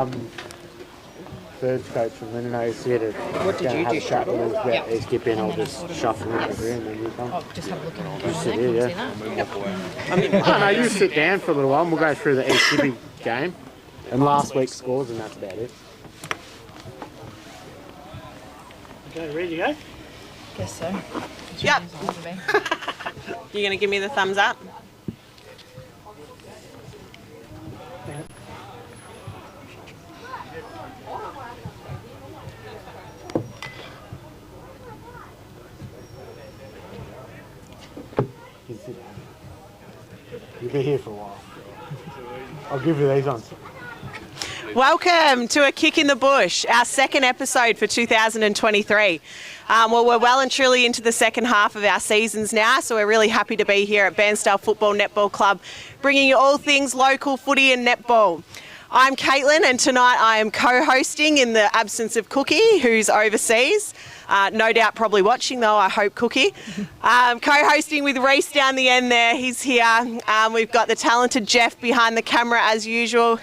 Third coach from Lindenose here to What did you have do? a chat with us about these skipping. I'll just shuffle in the room and you come. Just have a look at You sit here, yeah. No, you sit down for a little while and we'll go through the East Skipping game and last week's scores and that's about it. Okay, ready to go? Guess so. Yep. You going to give me the thumbs up? You'll be here for a while. I'll give you these ones. Welcome to A Kick in the Bush, our second episode for 2023. Well, we're well and truly into the second half of our seasons now, so we're really happy to be here at Bairnsdale Football Netball Club, bringing you all things local footy and netball. I'm Caitlin, and tonight I am co-hosting in the absence of Cookie, who's overseas. No doubt probably watching though, I hope, Cookie. Co-hosting with Reese down the end there, he's here. We've got the talented Jeff behind the camera as usual.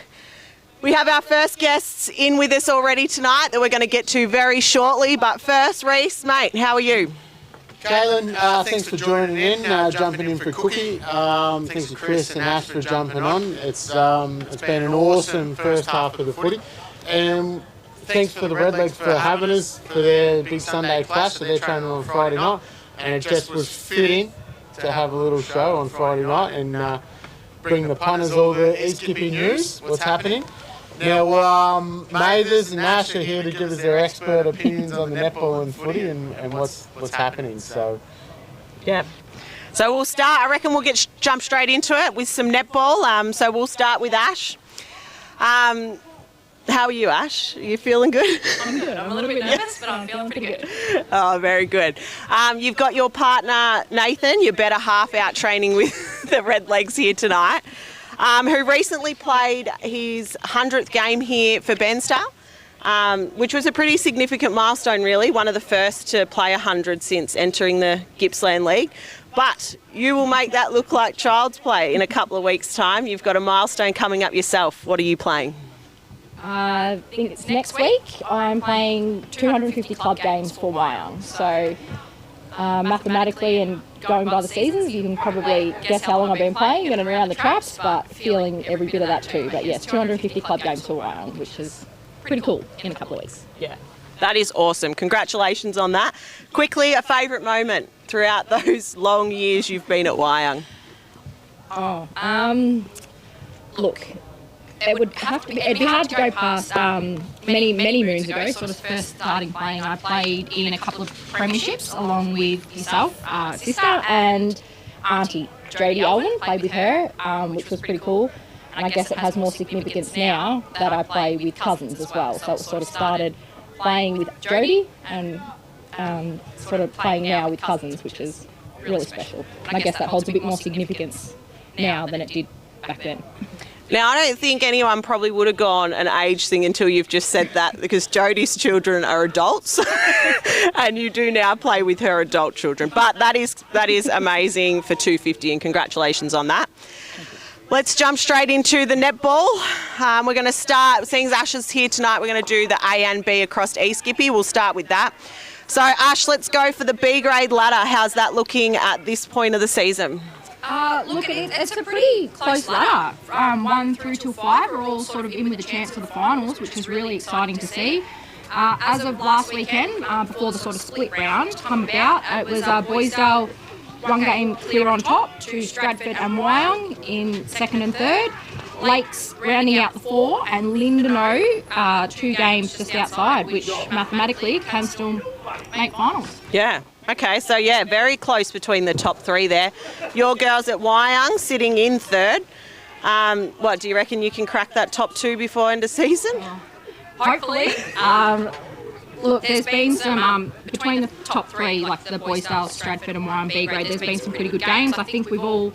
We have our first guests in with us already tonight that we're going to get to very shortly, but first, Reese, mate, how are you? Caitlin, thanks for joining in, jumping in for Cookie. Thanks to Chris and Ash for jumping on. It's been an awesome first half of the footy. And thanks for the Redlegs for having us for their big Sunday clash that they're training on Friday night. And it just was fitting to have a little show on Friday night and bring the punters all the East Skipping news, what's happening. Now, Mathers and Ash are here to give us their expert opinions on the netball and footy and what's happening. So, yeah. So we'll start. I reckon we'll jump straight into it with some netball. So we'll start with Ash. How are you, Ash? Are you feeling good? I'm good. I'm a little bit nervous, but I'm feeling pretty good. Oh, very good. You've got your partner, Nathan, your better half, out training with the Redlegs here tonight, who recently played his 100th game here for Bairnsdale, which was a pretty significant milestone, really. One of the first to play 100 since entering the Gippsland League. But you will make that look like child's play in a couple of weeks' time. You've got a milestone coming up yourself. What are you playing? I think it's next week. I'm playing 250 club games for Wyong. So mathematically and going by the seasons, you can probably guess how long I've been playing and around the traps, but feeling every bit of that too. But yes, 250 club games for Wyong, which is pretty cool in a couple of weeks. Yeah, that is awesome. Congratulations on that. Quickly, a favourite moment throughout those long years you've been at Wyong? Look, it'd be hard to go past many moons ago, sort of first starting playing. I played in a couple of premierships along with yourself, sister and auntie Jodie Alvin, played with her, which was pretty cool. And I guess it has more significance now that I play with cousins as well. So it sort of started playing with Jodie and sort of playing now with cousins, which is really special. And I guess that holds a bit more significance now than it did back then. Now, I don't think anyone probably would have gone an age thing until you've just said that, because Jodie's children are adults and you do now play with her adult children. But that is amazing for 250 and congratulations on that. Let's jump straight into the netball. We're going to start, seeing Ash is here tonight, we're going to do the A and B across E-Skippy. We'll start with that. So Ash, let's go for the B grade ladder. How's that looking at this point of the season? Look, it's a pretty close ladder. 1 through till 5 are all sort of in with a chance for the finals, which is really exciting to see. As of last weekend, before the sort of split round come about, it was Bairnsdale 1 game clear on top to Stratford and Wyong in second and third. Lakes rounding out the 4 and Lindenau 2 games just outside, which mathematically can still make finals. Yeah. Okay, so yeah, very close between the top 3 there. Your girls at Wyong sitting in third. What, do you reckon you can crack that top 2 before end of season? Hopefully. Look, there's been some, between the top 3, like the Bairnsdale, Stratford and Wyong B grade, there's been some pretty good games. I think we've all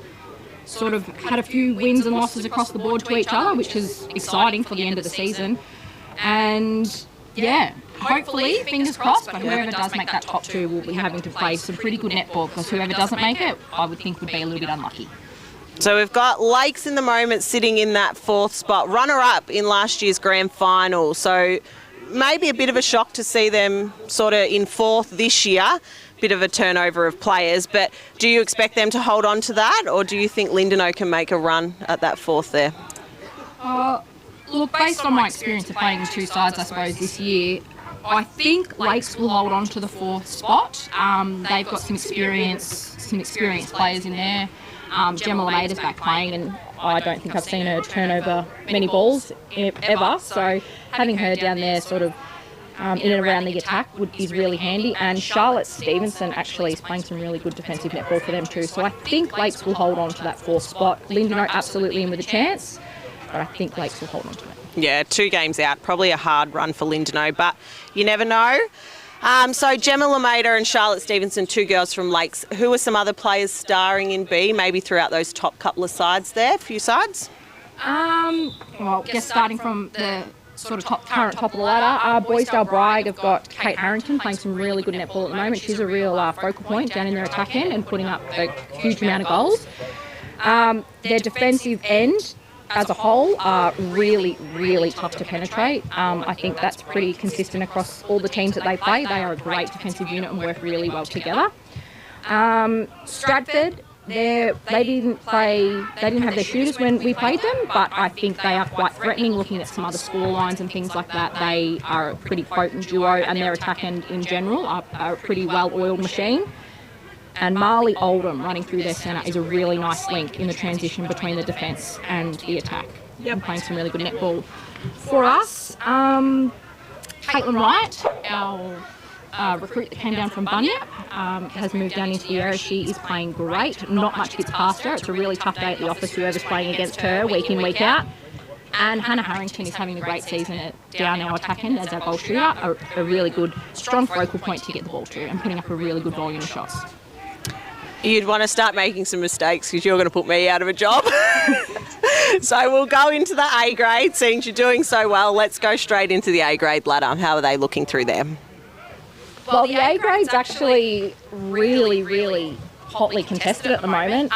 sort of had a few wins and losses across the board to each other, which is exciting for the end of the season. And yeah, hopefully, fingers crossed, but whoever does make that top 2 will be having to play some pretty good netball, because whoever doesn't make it, I would think would be a little bit unlucky. So we've got Lakes in the moment sitting in that 4th spot, runner-up in last year's grand final. So maybe a bit of a shock to see them sort of in 4th this year. Bit of a turnover of players, but do you expect them to hold on to that, or do you think Lindenau can make a run at that 4th there? Look, based on my experience of playing in 2 sides, I suppose, this year, I think Lakes will hold on to the 4th spot. They've got some experienced players in there. Gemma Lamader's back playing, and I don't think I've seen her turn over many balls ever. So having her down there sort of in and around the attack is really handy. And Charlotte Stevenson actually is playing some really good defensive netball for them too. So I think Lakes will hold on to that 4th spot. Lindenau absolutely in with a chance, but I think Lakes will hold on to it. Yeah, 2 games out, probably a hard run for Lindenau, but you never know. So Gemma Lamader and Charlotte Stevenson, 2 girls from Lakes. Who are some other players starring in B, maybe throughout those top couple of sides there, few sides? Well, I guess starting from the sort of current top of the ladder, Bairnsdale Bride have got Kate Harrington playing some really good netball at the moment. She's a real focal point down in their attack end and putting up a huge amount of goals. Their defensive end as a whole are really, really tough to penetrate. I think that's pretty consistent across all the teams that they play. They are a great defensive unit and work really well together. Stratford, they didn't have their shooters when we played them, but I think they are quite threatening. Looking at some other score lines and things like that, they are a pretty potent duo, and their attack end in general are a pretty well-oiled machine. And Marley Oldham running through their centre is a really nice link in the transition between the defence and the attack. And playing some really good netball. For us, Caitlin Wright, our recruit that came down from Bunyip, has moved down into the area. She is playing great. Not much gets past her. It's a really tough day at the office, whoever's playing against her week in, week out. And Hannah Harrington is having a great season down our attack end as our goal shooter. A really good, strong focal point to get the ball to and putting up a really good volume of shots. You'd want to start making some mistakes because you're going to put me out of a job. So we'll go into the A grade. Seeing you're doing so well, let's go straight into the A grade ladder. How are they looking through there? Well, the A grade's actually really, really hotly contested at the moment.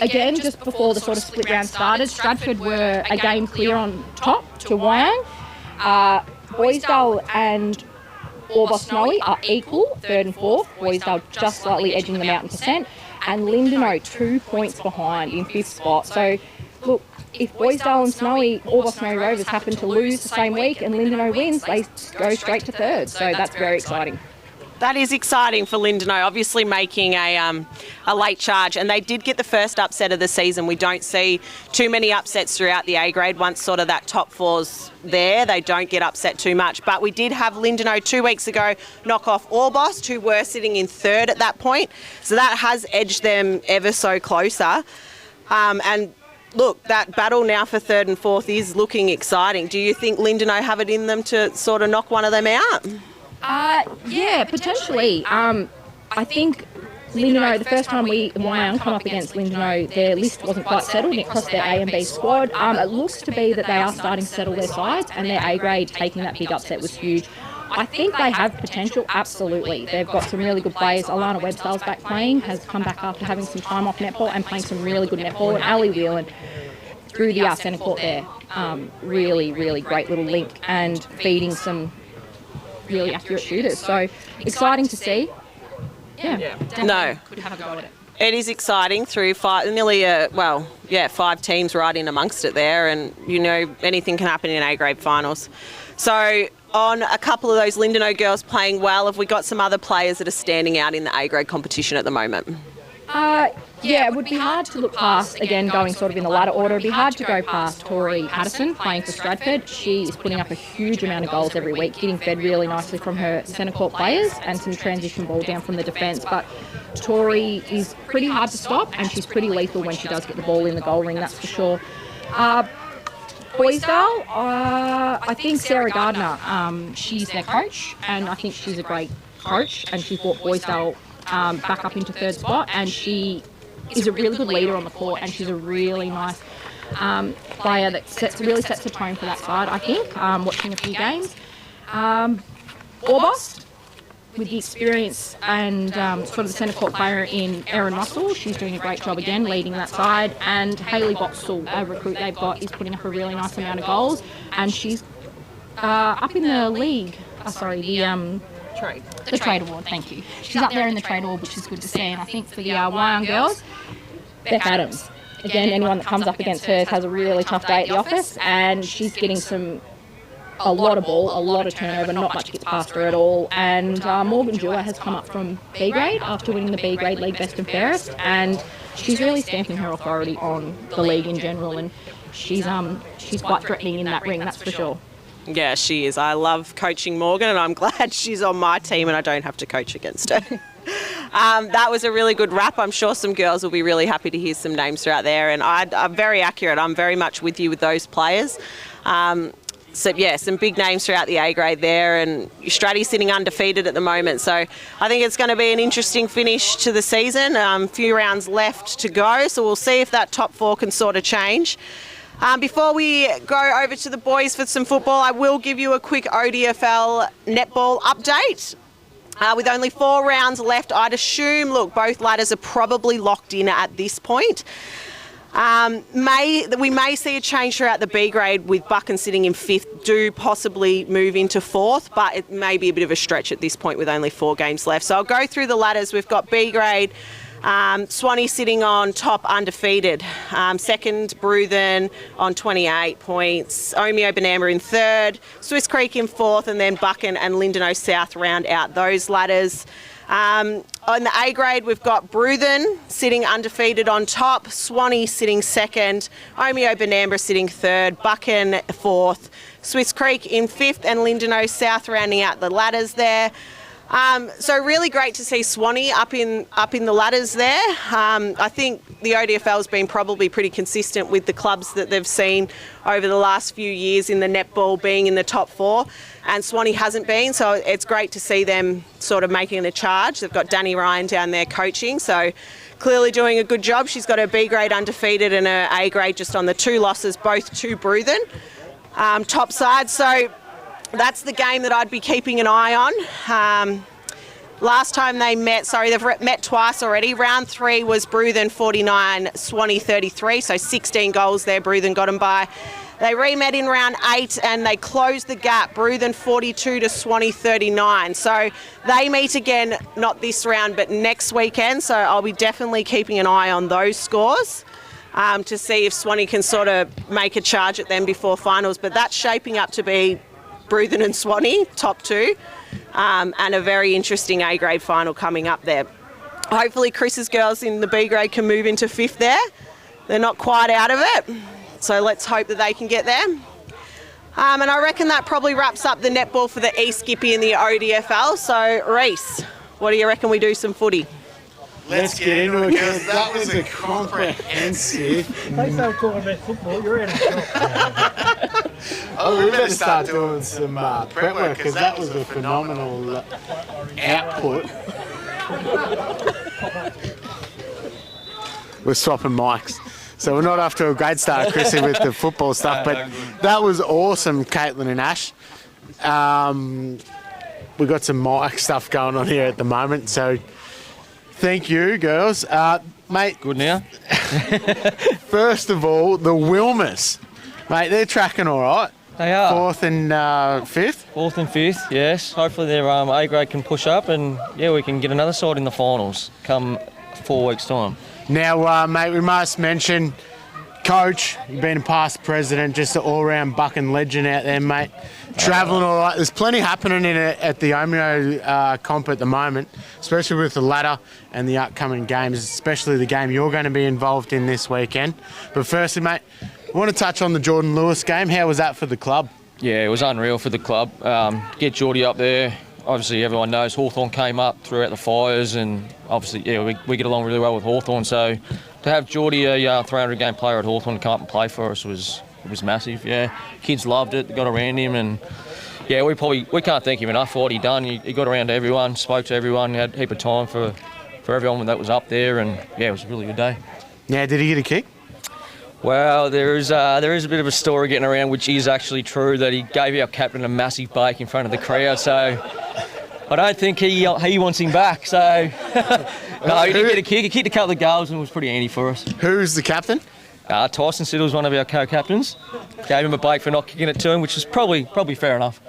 Again, just before the sort of split round started, Stratford were a game clear on top to Wyong. Bairnsdale and Orbost Snowy are equal, 3rd and 4th. Bairnsdale just slightly edging them out in percent. And Lindenau 2 points behind in 5th spot. So, look, if Bairnsdale and Orbost Snowy Rovers happen to lose the same week and Lindenau wins, they go straight to 3rd. So that's very exciting. That is exciting for Lindenau, obviously making a late charge, and they did get the first upset of the season. We don't see too many upsets throughout the A grade. Once sort of that top 4's there, they don't get upset too much. But we did have Lindenau 2 weeks ago knock off Orbost, who were sitting in 3rd at that point. So that has edged them ever so closer. And look, that battle now for 3rd and 4th is looking exciting. Do you think Lindenau have it in them to sort of knock one of them out? Yeah, potentially. I think Lindenau, the first time Wyong come up against Lindenau, their list wasn't quite settled. It crossed their A and B squad. It looks to be that they are starting to settle their sides, and their A grade taking that big upset was huge. I think they have potential, absolutely. They've got some really good players. Alana Webstall's back playing, has come back after having some time off netball and playing some really good netball. And Ali Whelan through the centre court there, really, really great little link and feeding some really accurate shooters. So exciting to see. Yeah. No. Could have a go at it. It is exciting through 5 teams right in amongst it there, and you know anything can happen in A-grade finals. So on a couple of those Lindenau girls playing well, have we got some other players that are standing out in the A-grade competition at the moment? Yeah, it would be hard to look past, again, going sort of in the ladder order, it would be hard to go past Tori Addison playing for Stratford. She is putting up a huge amount of goals every week, getting fed really nicely from her centre court players and some transition ball down from the defence. But Tori is pretty hard to stop, and she's pretty lethal when she does get the ball in the goal ring, that's for sure. Bairnsdale, I think Sarah Gardner, she's their coach, and I think she's a great coach, and she's brought Bairnsdale back up into 3rd spot, and she is a really good leader on the court, and she's a really nice player that really sets the tone for that side, I think, watching a few games. Orbost, with the experience and sort of the centre court player in Erin Russell, she's doing a great job again leading that side. And Hayley Boxall, a recruit they've got, is putting up a really nice amount of goals, and she's up in the league. The trade award, thank you. She's up there in the trade award, which is good to see. And I think for the Wyong girls, Beth Adams. Again, anyone that comes up against her has a really tough day at the office, and she's getting a lot of ball, a lot of turnover, not much gets past her at all. And Morgan Dewar has come up from B grade after winning the B grade league best and fairest, and she's really stamping her authority on the league in general, and she's quite threatening in that ring, that's for sure. Yeah, she is. I love coaching Morgan, and I'm glad she's on my team and I don't have to coach against her. That was a really good wrap. I'm sure some girls will be really happy to hear some names throughout there, and I'm very accurate. I'm very much with you with those players. So, yeah, some big names throughout the A grade there, and Stratty's sitting undefeated at the moment. So I think it's going to be an interesting finish to the season. A few rounds left to go, so we'll see if that top four can sort of change. Before we go over to the boys for some football, I will give you a quick ODFL netball update. With only 4 rounds left, I'd assume, look, both ladders are probably locked in at this point. We may see a change throughout the B grade with Buchan sitting in 5th, do possibly move into 4th, but it may be a bit of a stretch at this point with only 4 games left. So I'll go through the ladders. We've got B grade, Swanee sitting on top undefeated. Second, Bruthen on 28 points. Omeo Banamba in 3rd, Swiss Creek in 4th, and then Buchan and Lindenow South round out those ladders. On the A grade, we've got Bruthen sitting undefeated on top, Swanee sitting 2nd, Omeo Banamba sitting 3rd, Buchan 4th, Swiss Creek in 5th, and Lindenow South rounding out the ladders there. So really great to see Swanee up in the ladders there. I think the ODFL has been probably pretty consistent with the clubs that they've seen over the last few years in the netball being in the top 4, and Swanee hasn't been, so it's great to see them sort of making the charge. They've got Danny Ryan down there coaching, so clearly doing a good job. She's got her B grade undefeated and her A grade just on the 2 losses, both to Bruthen. Top side, so that's the game that I'd be keeping an eye on. Last time they met, they've met twice already. Round 3 was Bruthen 49, Swanee 33, so 16 goals there Bruthen got them by. They re-met in round 8 and they closed the gap, Bruthen 42 to Swanee 39. So they meet again, not this round, but next weekend. So I'll be definitely keeping an eye on those scores to see if Swanee can sort of make a charge at them before finals. But that's shaping up to be Bruthen and Swanee, top 2. And a very interesting A grade final coming up there. Hopefully Chris's girls in the B grade can move into 5th there. They're not quite out of it, so let's hope that they can get there. And I reckon that probably wraps up the netball for the East Skippy and the ODFL. So Reese, what do you reckon we do some footy? Let's get into it, because that was a comprehensive... They start talking about football, you're out of shop. Oh, we better start doing some prep work, because that was a phenomenal output. We're swapping mics. So we're not off to a great start, Chrissy, with the football stuff, but that was awesome, Caitlin and Ash. We've got some mic stuff going on here at the moment, so thank you, girls. Mate. Good now. First of all, the Wilmers. Mate, they're tracking all right. They are. 4th and 5th? 4th and 5th, yes. Hopefully their A grade can push up and, yeah, we can get another side in the finals come 4 weeks' time. Now, mate, we must mention Coach, you've been a past president, just an all-round Buchan legend out there, mate. Travelling all right. There's plenty happening in it at the Omeo comp at the moment, especially with the ladder and the upcoming games, especially the game you're going to be involved in this weekend. But firstly, mate, I want to touch on the Jordan Lewis game. How was that for the club? Yeah, it was unreal for the club. Get Geordie up there. Obviously, everyone knows Hawthorn came up throughout the fires, and obviously, yeah, we get along really well with Hawthorn. So to have Geordie, a 300-game player at Hawthorn, come up and play for us was massive. Yeah, kids loved it. They got around him, and yeah, we can't thank him enough for what he done. He got around to everyone, spoke to everyone, had a heap of time for everyone that was up there, and yeah, it was a really good day. Now, did he get a kick? Well, there is a bit of a story getting around, which is actually true, that he gave our captain a massive bake in front of the crowd. So I don't think he wants him back. So no, he did get a kick. He kicked a couple of goals and was pretty handy for us. Who's the captain? Tyson Siddle was one of our co-captains. Gave him a break for not kicking it to him, which is probably fair enough.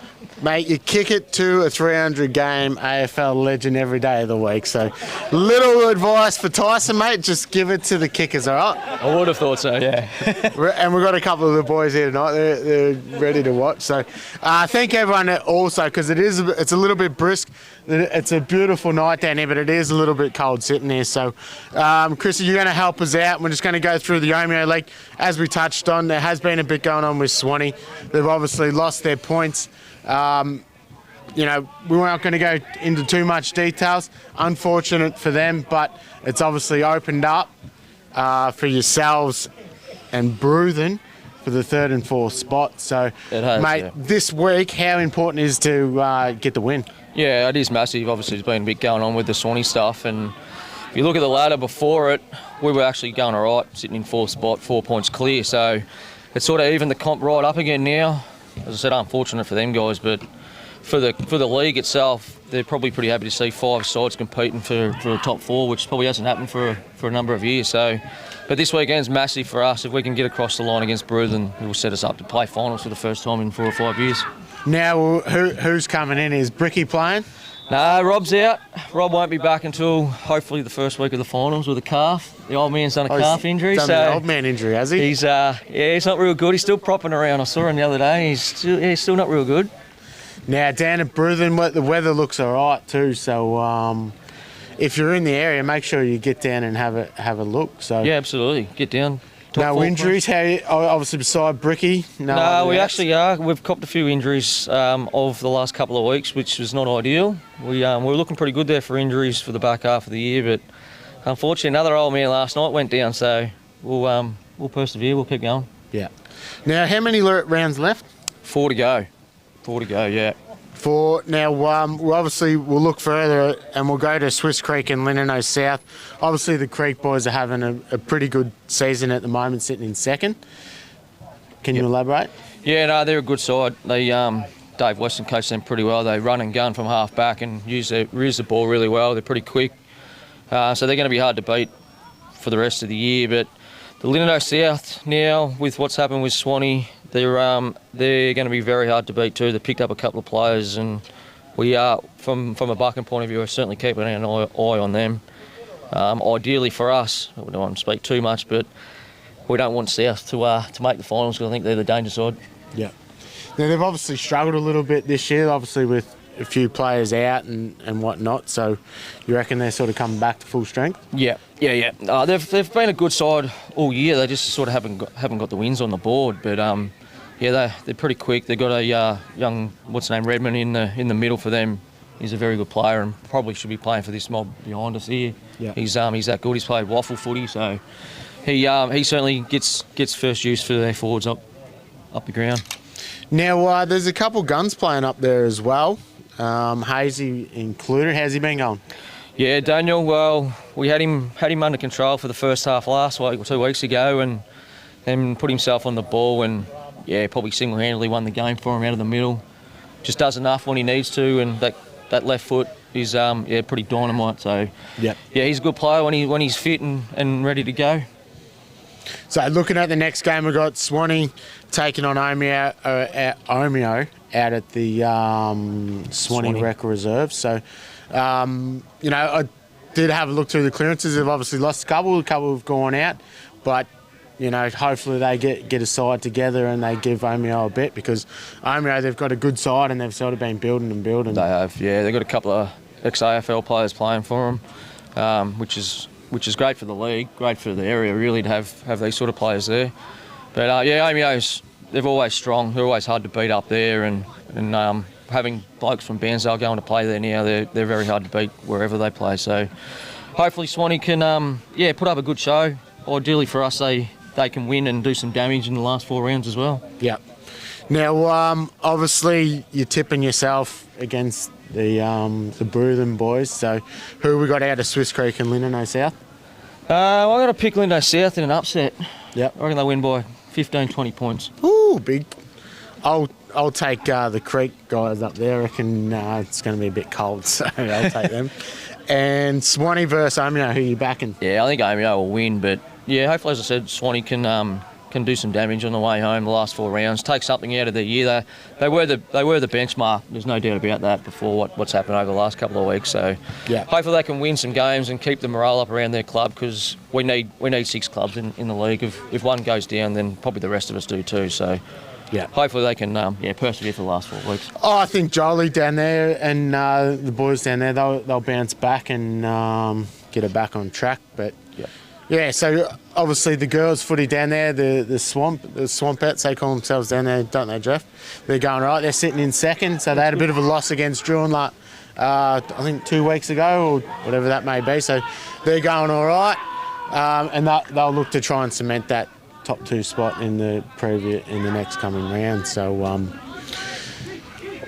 Mate, you kick it to a 300 game AFL legend every day of the week. So, little advice for Tyson, mate. Just give it to the kickers, all right? I would have thought so, yeah. And we've got a couple of the boys here tonight. They're ready to watch. So, thank everyone also, because it's a little bit brisk. It's a beautiful night down here, but it is a little bit cold sitting here. So, Chris, you're going to help us out. We're just going to go through the Omeo League. As we touched on, there has been a bit going on with Swanee. They've obviously lost their points. We weren't going to go into too much details. Unfortunate for them, but it's obviously opened up for yourselves and Bruthen for the 3rd and 4th spot. So, it has, mate, this week, how important is to get the win? Yeah, it is massive. Obviously, there's been a bit going on with the Swanee stuff, and if you look at the ladder before it, we were actually going all right, sitting in 4th spot, 4 points clear. So it's sort of evened the comp right up again now. As I said, unfortunate for them guys, but for the league itself, they're probably pretty happy to see 5 sides competing for a top 4, which probably hasn't happened for a number of years. So, but this weekend's massive for us. If we can get across the line against Bruthen, it will set us up to play finals for the first time in 4 or 5 years. Now, who's coming in? Is Bricky playing? No, Rob's out. Rob won't be back until hopefully the first week of the finals with a calf. The old man's done a calf injury. Done the old man injury, has he? He's he's not real good. He's still propping around. I saw him the other day. He's still not real good. Now, down at Bruthen, the weather looks all right too. So, if you're in the area, make sure you get down and have a look. So yeah, absolutely. Get down. No injuries? Obviously, beside Bricky? No, we actually are. We've copped a few injuries of the last couple of weeks, which was not ideal. We were looking pretty good there for injuries for the back half of the year, but unfortunately, another old man last night went down. So we'll persevere. We'll keep going. Yeah. Now, how many rounds left? 4 to go. 4 to go. Yeah. 4. Now, we'll look further and we'll go to Swiss Creek and Linnano South. Obviously, the Creek boys are having a pretty good season at the moment, sitting in 2nd. Can you elaborate? Yeah, no, they're a good side. They Dave Weston coached them pretty well. They run and gun from half back and use the ball really well. They're pretty quick. So they're going to be hard to beat for the rest of the year. But the Linnano South now, with what's happened with Swanee, they're going to be very hard to beat too. They picked up a couple of players, and we are, from a Buchan point of view, we're certainly keeping an eye on them. Ideally for us, I don't want to speak too much, but we don't want South to make the finals because I think they're the danger side. Yeah. Now, they've obviously struggled a little bit this year, obviously with a few players out and whatnot. So you reckon they're sort of coming back to full strength? Yeah. They've been a good side all year. They just sort of haven't got the wins on the board, but they're pretty quick. They've got a young Redmond in the middle for them. He's a very good player and probably should be playing for this mob behind us here. Yeah. He's that good. He's played waffle footy, so he certainly gets first use for their forwards up the ground. Now there's a couple guns playing up there as well. Hazy included. How's he been going? Yeah, Daniel. Well, we had him under control for the first half last week or 2 weeks ago, and then put himself on the ball and probably single-handedly won the game for him out of the middle. Just does enough when he needs to, and that left foot is pretty dynamite. So he's a good player when he's fit and ready to go. So looking at the next game, we've got Swanee taking on Omeo out at the Swanee Rec Reserve. So, I did have a look through the clearances. They've obviously lost a couple have gone out, but hopefully they get a side together and they give Omeo a bet, because Omeo, they've got a good side and they've sort of been building. They have, they've got a couple of ex-AFL players playing for them, which is great for the league, great for the area really to have these sort of players there. But Omeo's, they're always strong, they're always hard to beat up there, and having blokes from Bairnsdale going to play there now, they're very hard to beat wherever they play. So hopefully Swanee can put up a good show. Ideally for us, they can win and do some damage in the last 4 rounds as well. Yeah. Now, obviously, you're tipping yourself against the Bruthen boys. So, who we got out of Swiss Creek and Linnano South? I got to pick Linnano South in an upset. Yep. I reckon they win by 15, 20 points. Ooh, big. I'll I'll take the Creek guys up there. I reckon it's going to be a bit cold, so I'll take them. And Swanee versus Omeo, who are you backing? Yeah, I think Omeo will win, but yeah, hopefully, as I said, Swanee can do some damage on the way home the last 4 rounds, take something out of the year. They were the benchmark. There's no doubt about that before what's happened over the last couple of weeks. So yeah, hopefully they can win some games and keep the morale up around their club, because we need 6 clubs in the league. If one goes down, then probably the rest of us do too. So yeah, hopefully they can persevere for the last 4 weeks. Oh, I think Jolie down there and the boys down there, they'll bounce back and get it back on track. But yeah, so obviously the girls' footy down there, the Swampettes, they call themselves down there, don't they, Jeff? They're going right. They're sitting in second, so they had a bit of a loss against Druin, I think 2 weeks ago or whatever that may be. So they're going all right, and they'll look to try and cement that top 2 spot in the next coming round. So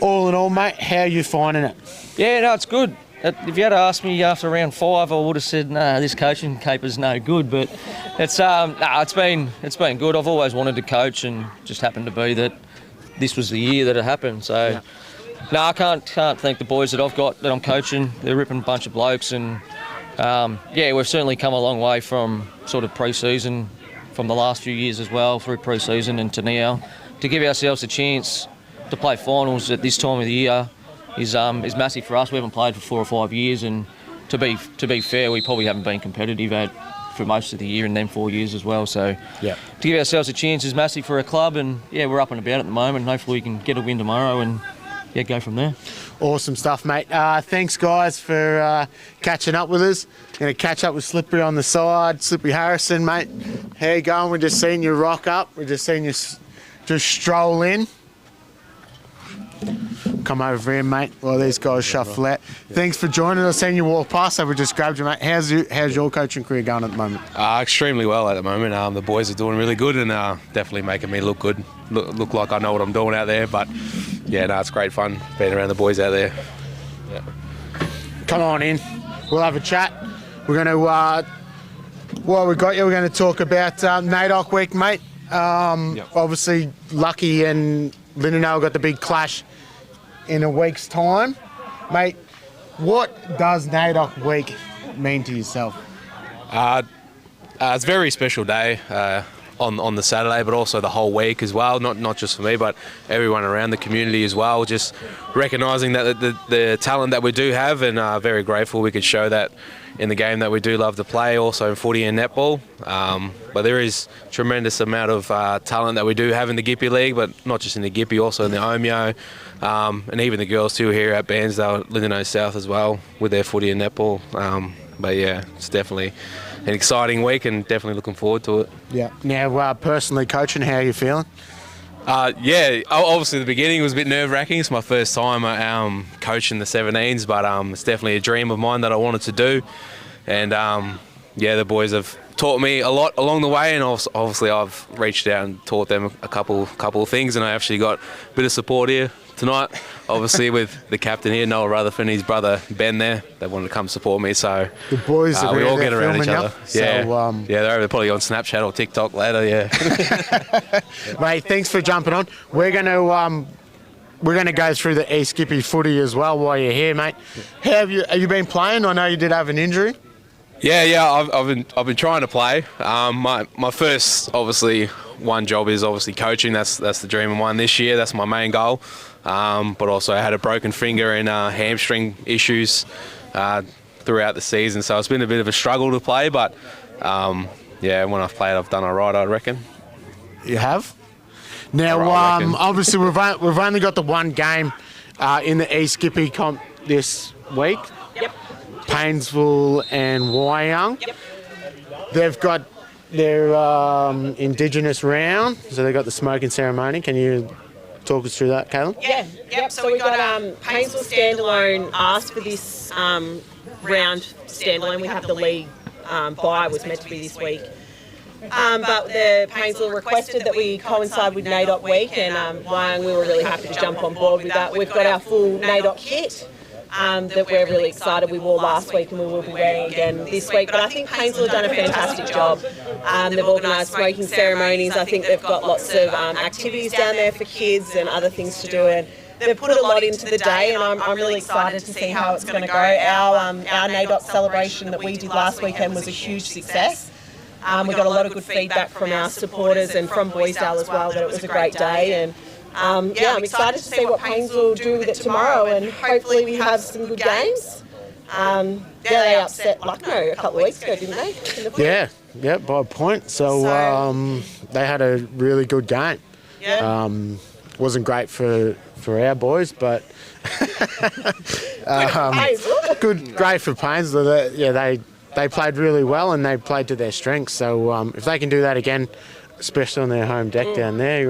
all in all, mate, how are you finding it? Yeah, no, it's good. If you had asked me after round 5, I would have said, nah, this coaching caper's no good. But it's been good. I've always wanted to coach, and just happened to be that this was the year that it happened. So no, I can't thank the boys that I've got that I'm coaching. They're a ripping bunch of blokes, and we've certainly come a long way from sort of pre-season, from the last few years as well, through pre-season and to now, to give ourselves a chance to play finals at this time of the year is massive for us. We haven't played for 4 or 5 years, and to be fair, we probably haven't been competitive for most of the year and then 4 years as well. So to give ourselves a chance is massive for a club, and we're up and about at the moment, and hopefully we can get a win tomorrow and go from there. Awesome stuff, mate. Thanks, guys, for catching up with us. Going to catch up with Slippery on the side. Slippery Harrison, mate. How you going? We've just seen you rock up. We've just seen you just stroll in. Come over here, mate, while these guys shuffle out. Thanks for joining us. Seen you walk past, so we just grabbed you, mate. How's your coaching career going at the moment? Extremely well at the moment. The boys are doing really good, and definitely making me look good. Look like I know what I'm doing out there. But yeah, no, it's great fun being around the boys out there. Yeah. Come on in. We'll have a chat. We're going to, while we got you, we're going to talk about NAIDOC week, mate. Obviously, Lucky and Lindenau got the big clash in a week's time. Mate, what does NAIDOC week mean to yourself? It's a very special day on the Saturday, but also the whole week as well. Not just for me, but everyone around the community as well. Just recognising that the talent that we do have, and very grateful we could show that in the game that we do love to play, also in footy and netball. But there is tremendous amount of talent that we do have in the Gippy League, but not just in the Gippy, also in the Omeo, and even the girls too here at Bairnsdale, Lindenau South as well, with their footy and netball. But yeah, it's definitely an exciting week, and definitely looking forward to it. Yeah. Now, personally coaching, how are you feeling? Obviously the beginning was a bit nerve-wracking. It's my first time coaching the 17s, but it's definitely a dream of mine that I wanted to do. And the boys have taught me a lot along the way, and obviously I've reached out and taught them a couple of things, and I actually got a bit of support here tonight, obviously with the captain here, Noel Rutherford, and his brother Ben there. They wanted to come support me, so the boys we all get around each other. So, they're probably on Snapchat or TikTok later. Yeah. Mate, thanks for jumping on. We're going to go through the East Gippy footy as well while you're here, mate. Have you been playing? I know you did have an injury. Yeah. I've been trying to play. My first one job is obviously coaching. That's the dream of mine this year. That's my main goal. But also I had a broken finger and hamstring issues throughout the season, so it's been a bit of a struggle to play. But when I've played, I've done all right, I reckon. You have. Now, obviously, we've only got the one game in the East Gippy comp this week. Yep. Painesville and Wyong. Yep. They've got their Indigenous round, so they've got the smoking ceremony. Can you talk us through that, Caitlin? Yeah. Yep. So we got Painesville standalone asked for this round standalone. We have the league bye was meant to be this week. But the Painesville requested that we coincide with NAIDOC week, and Wyong, we were really happy to jump on board with that. We've got our full NAIDOC kit. that we're really excited. We wore last week and we will be wearing again this week. But I think Bairnsdale have done a fantastic job. They've organised smoking ceremonies. I think they've got lots of activities down there for kids and other things to do. And they've put a lot into the day, and I'm really excited to see how it's going to go. Our NAIDOC celebration that we did last weekend was a huge success. We got a lot of good feedback from our supporters and from Bairnsdale as well that it was a great day. And I'm excited to see what Bairnsdale will do with it tomorrow, and hopefully we have some good games. They upset Lucknow a couple of weeks ago, didn't they? Yeah, by a point. So they had a really good game. Yeah. Wasn't great for our boys, but great for Bairnsdale. They played really well and they played to their strengths. So if they can do that again, especially on their home deck down there,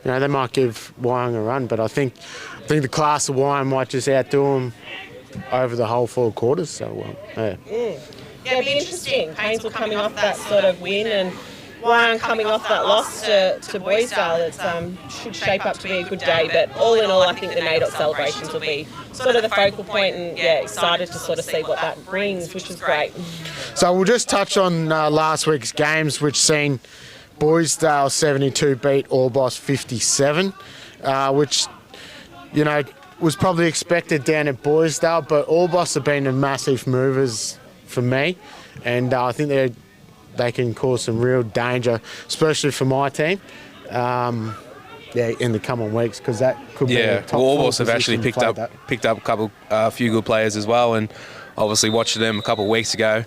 they might give Wyong a run. But I think the class of Wyong might just outdo them over the whole 4 quarters. So it'd be interesting. Bairnsdale coming off that sort of win and Wyong coming off that loss to Bairnsdale. It should shape up to be a good day. But all in all, I think the NAIDOC celebrations will be sort of the focal point, and excited to sort of see what that brings, which is great. So we'll just touch on last week's games, which seen Bairnsdale 72 beat Orbost 57, which was probably expected down at Bairnsdale, but Orbost have been massive movers for me, and I think they can cause some real danger, especially for my team. In the coming weeks, because that could be a top Orbost have actually picked up a few good players as well, and obviously watching them a couple of weeks ago,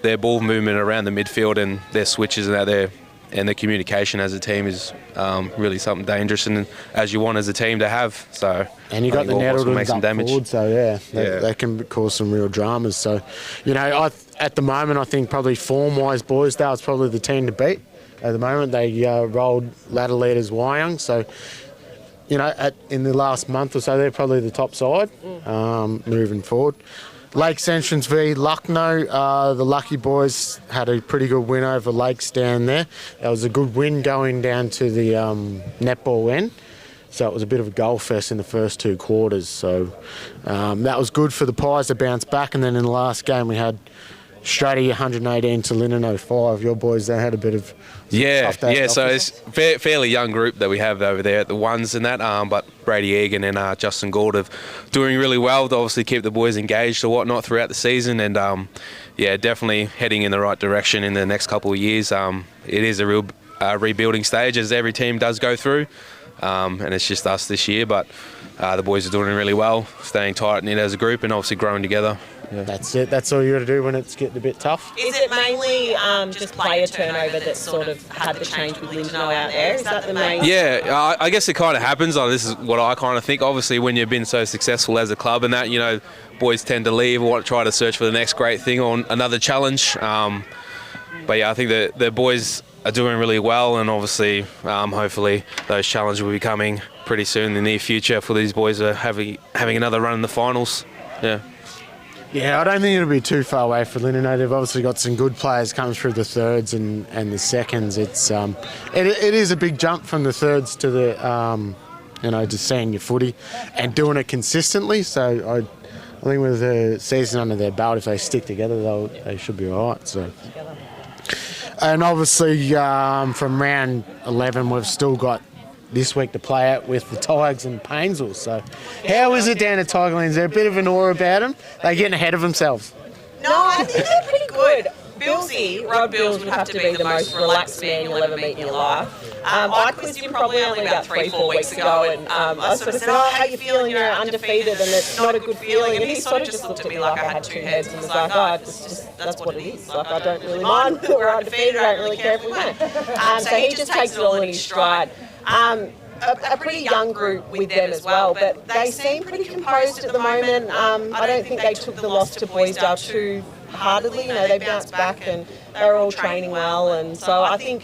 their ball movement around the midfield and their switches and their communication as a team is really something dangerous and as you want as a team to have. So and you got the Nettletons up damage. Forward, so they can cause some real dramas. So at the moment I think probably form-wise Bairnsdale is probably the team to beat. At the moment, they rolled ladder leaders Wyong, so in the last month or so, they're probably the top side moving forward. Lakes Entrance v Lucknow, the Lucky Boys had a pretty good win over Lakes down there. That was a good win going down to the netball end, so it was a bit of a goal fest in the first 2 quarters. So that was good for the Pies to bounce back, and then in the last game we had Strady 118 to Linen 05. Your boys, they had a bit of tough day. So it's fairly young group that we have over there at the ones and that. But Brady Egan and Justin Gould have doing really well to obviously keep the boys engaged or whatnot throughout the season, and definitely heading in the right direction in the next couple of years. It is a real rebuilding stage as every team does go through, and it's just us this year. But the boys are doing really well, staying tight knit as a group, and obviously growing together. Yeah. That's it. That's all you got to do when it's getting a bit tough. Is it mainly just player turnover that sort of had the change with Lindno out there? Is that the main? Yeah, I guess it kind of happens. This is what I kind of think. Obviously, when you've been so successful as a club and that, boys tend to leave or try to search for the next great thing or another challenge. But I think the boys are doing really well, and obviously, hopefully, those challenges will be coming pretty soon in the near future for these boys are having another run in the finals. Yeah, I don't think it'll be too far away for Linen. They've obviously got some good players coming through the thirds and the seconds. It is a big jump from the thirds to the just seeing your footy and doing it consistently. So I think with the season under their belt, if they stick together, they should be all right. So. And obviously from round 11, we've still got this week to play out with the Tigers and Bairnsdale. So how is it down at Tigerland? Is there a bit of an aura about them? They're getting ahead of themselves. No, I think they're pretty good. Rod Bills would have to be the most relaxed man you'll ever meet in your life. I quizzed him probably only about 3-4 weeks ago, and I sort of said, how are you feeling? You're undefeated and it's not a good feeling. And he sort of just looked at me like I had 2 heads and was like, that's what it is. Like, I don't really mind that we're undefeated. I don't really care if we win. So he just takes it all in his stride. A pretty young group with them as well, but they seem pretty composed at the moment. I don't think they took the loss to Bairnsdale too heartedly. They bounced back and they were all training well, and so I think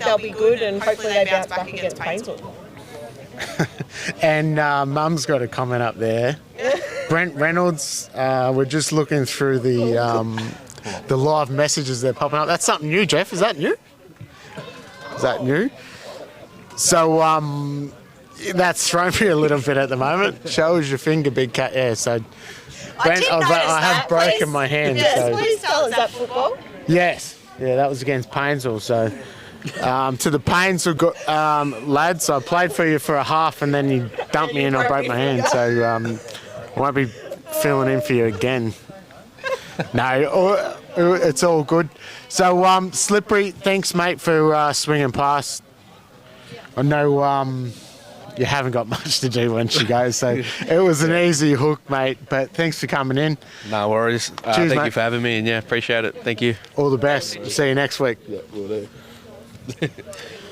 they'll be good, and hopefully they bounce back against Bairnsdale. And Mum's got a comment up there. Brent Reynolds, we're just looking through the live messages that are popping up. That's something new, Jeff. Is that new? So, That's thrown me a little bit at the moment. Shows your finger, big cat. Yeah, so I have broken my hand. Yes, so. please tell us that football. Yes, yeah, that was against Bairnsdale. So to the Bairnsdale lads, I played for you for a half, and then you dumped me and I broke my hand. So I won't be filling in for you again. No, it's all good. So Slippery, thanks mate for swinging past. I know you haven't got much to do once you go, so it was an easy hook, mate. But thanks for coming in. No worries. Cheers, thank mate. you for having me, and yeah, appreciate it. Thank you. All the best. See you next week. Yeah, will do.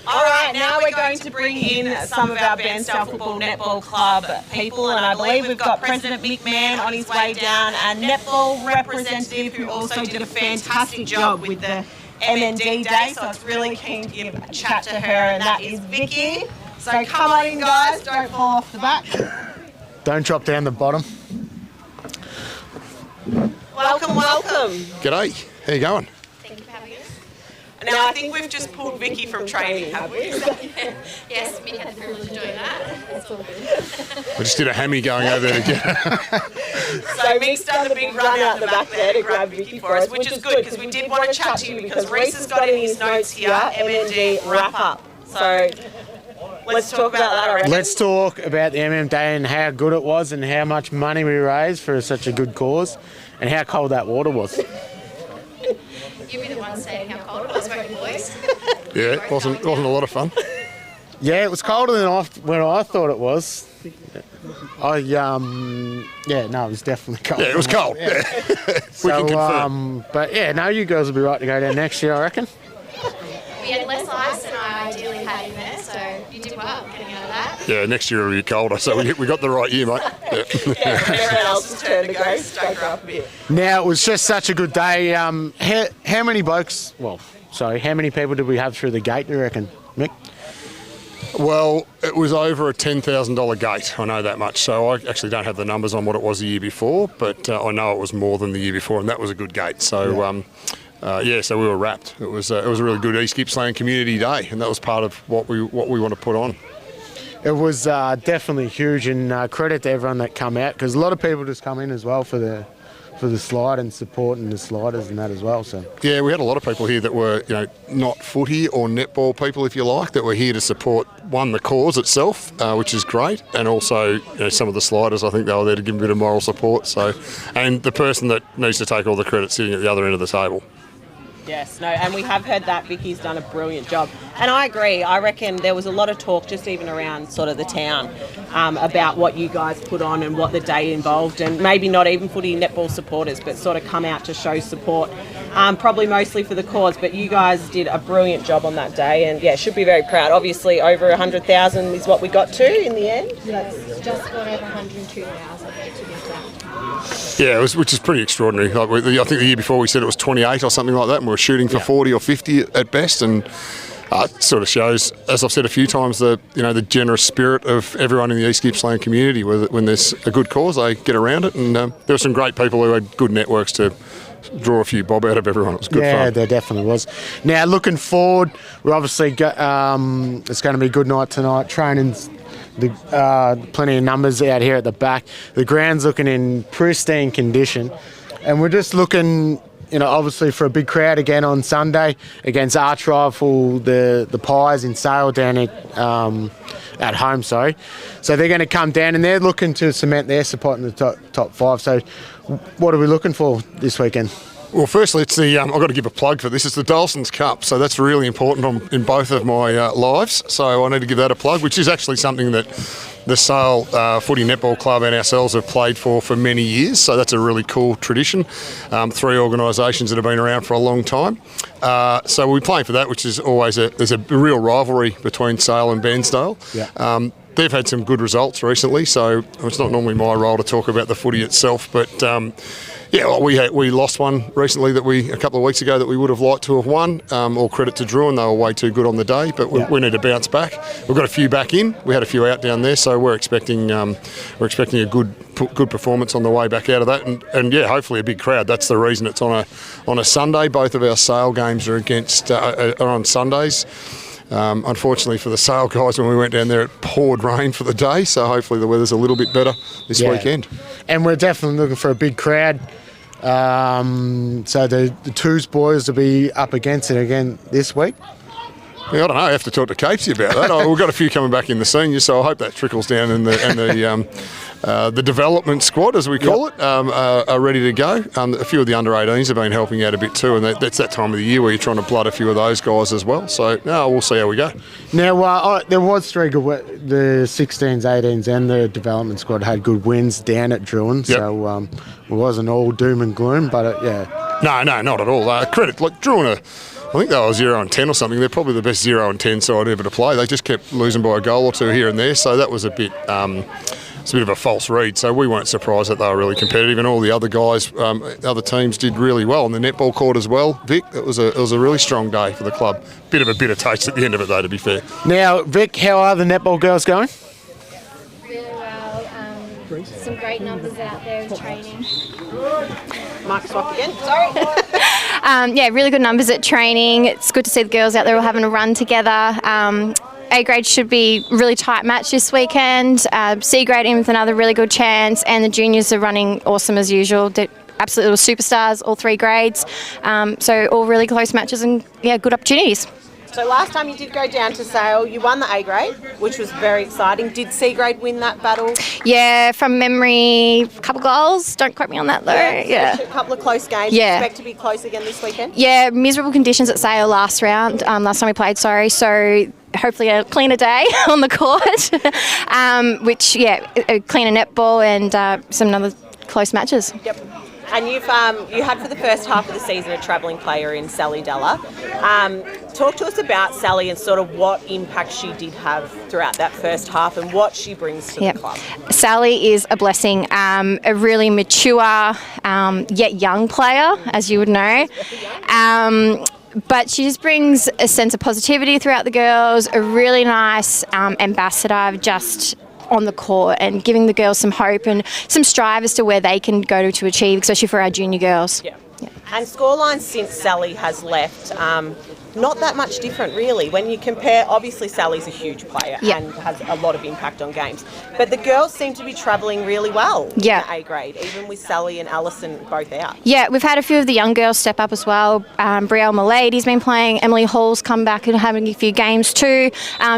All right, now we're going to bring in some of our Bairnsdale Football Netball Club people, and I believe we've got President Mick Mann on his way down, and netball representative who also did a fantastic job with the MND day, so it's really keen to give a chat to her, and that is Vicky. So come on in, guys, don't fall off the back. Don't drop down the bottom. Welcome, welcome. G'day. How you going? Thank you for having us. Now, I think we've just pulled Vicky from training, have we? Yes, Mick had the privilege of doing that. That's all good. I just did a hammy going over there to get So Mick's done a big run out the back there to grab Vicky for us, which is good because we did want to chat to you because Reese has got in his notes here, MND wrap up. So let's talk about that, I reckon. Let's talk about the MM Day and how good it was and how much money we raised for such a good cause and how cold that water was. You'll be the one saying how cold it was, won't you, boys? Yeah, it wasn't a lot of fun. Yeah, it was colder than when I thought it was. It was definitely cold. Yeah, it was cold. Yeah. We can confirm. But yeah, no, you girls will be right to go down next year, I reckon. We had less ice than I ideally had in there, so you did well getting out of that. Yeah, next year it'll be colder, so we got the right year, mate. Yeah. Everyone else's turn to go, stoke her up a bit. Now, it was just such a good day. How many how many people did we have through the gate, do you reckon, Mick? Well, it was over a $10,000 gate, I know that much. So I actually don't have the numbers on what it was the year before, but I know it was more than the year before, and that was a good gate. So, so we were wrapped. It was a really good East Gippsland Community Day, and that was part of what we want to put on. It was definitely huge, and credit to everyone that come out, because a lot of people just come in as well for the slide and supporting the sliders and that as well. So yeah, we had a lot of people here that were not footy or netball people, if you like, that were here to support the cause itself, which is great, and also some of the sliders. I think they were there to give a bit of moral support. So, and the person that needs to take all the credit sitting at the other end of the table. Yes, no, and we have heard that Vicky's done a brilliant job. And I agree. I reckon there was a lot of talk just even around sort of the town about what you guys put on and what the day involved, and maybe not even footy netball supporters, but sort of come out to show support, probably mostly for the cause. But you guys did a brilliant job on that day, and yeah, should be very proud. Obviously, over 100,000 is what we got to in the end. That's just got over 102,000 to be exact. Yeah, which is pretty extraordinary. I think the year before we said it was 28 or something like that, and we were shooting for 40 or 50 at best, and it sort of shows, as I've said a few times, the generous spirit of everyone in the East Gippsland community. When there's a good cause, they get around it, and there were some great people who had good networks to draw a few bob out of everyone. It was good fun. Yeah, there definitely was. Now, looking forward, we're obviously it's going to be a good night tonight. Training's plenty of numbers out here at the back. The ground's looking in pristine condition, and we're just looking, obviously for a big crowd again on Sunday against arch rival the Pies in Sale down at home. Sorry, so they're going to come down and they're looking to cement their support in the top five. So, what are we looking for this weekend? Well, firstly, it's I've got to give a plug for this. It's the Dulcens Cup, so that's really important in both of my lives. So I need to give that a plug, which is actually something that the Sale Footy Netball Club and ourselves have played for many years. So that's a really cool tradition. 3 organisations that have been around for a long time. So we'll be playing for that, which is always there's a real rivalry between Sale and Bairnsdale. Yeah. They've had some good results recently, so it's not normally my role to talk about the footy itself, but we lost one recently a couple of weeks ago that we would have liked to have won. All credit to Drew, and they were way too good on the day, but we need to bounce back. We've got a few back in. We had a few out down there, so we're expecting a good performance on the way back out of that, and hopefully a big crowd. That's the reason it's on a Sunday. Both of our Sale games are on Sundays. Unfortunately for the Sale guys, when we went down there, it poured rain for the day, so hopefully the weather's a little bit better this weekend. And we're definitely looking for a big crowd. So the Twos boys will be up against it again this week. Yeah, I don't know. I have to talk to Capesy about that. We've got a few coming back in the seniors, so I hope that trickles down in the development squad, as we call it, are ready to go. A few of the under-18s have been helping out a bit too, and that's that time of the year where you're trying to blood a few of those guys as well. So, no, we'll see how we go. Now, there was three good, the 16s, 18s and the development squad had good wins down at Druin, so it wasn't all doom and gloom, but No, not at all. Credit, like Druin, I think they were 0-10 or something. They're probably the best 0-10 side ever to play. They just kept losing by a goal or two here and there, so that was a bit... it's a bit of a false read, so we weren't surprised that they were really competitive, and all the other guys, other teams did really well. On the netball court as well, Vic, it was a really strong day for the club. Bit of a bitter taste at the end of it, though, to be fair. Now, Vic, how are the netball girls going? Really well. Some great numbers out there with training. Mic swap again. Sorry. Yeah, really good numbers at training. It's good to see the girls out there all having a run together. A grade should be a really tight match this weekend. C grade in with another really good chance, and the juniors are running awesome as usual. They're absolute little superstars, all three grades. So all really close matches and good opportunities. So last time you did go down to Sale, you won the A grade, which was very exciting. Did C grade win that battle? Yeah, from memory, a couple goals. Don't quote me on that though. Yeah. A couple of close games. Yeah. Expect to be close again this weekend? Yeah, miserable conditions at Sale last round. Last time we played, so hopefully a cleaner day on the court, a cleaner netball and some other close matches. Yep. And you had for the first half of the season a travelling player in Sally Della. Talk to us about Sally and sort of what impact she did have throughout that first half and what she brings to the club. Sally is a blessing, a really mature yet young player, as you would know. But she just brings a sense of positivity throughout the girls, a really nice ambassador just on the court and giving the girls some hope and some strive as to where they can go to achieve, especially for our junior girls. Yeah. And scoreline since Sally has left, not that much different really. When you compare, obviously Sally's a huge player and has a lot of impact on games, but the girls seem to be travelling really well in the A grade, even with Sally and Alison both out. Yeah, we've had a few of the young girls step up as well. Brielle Milady's been playing, Emily Hall's come back and having a few games too.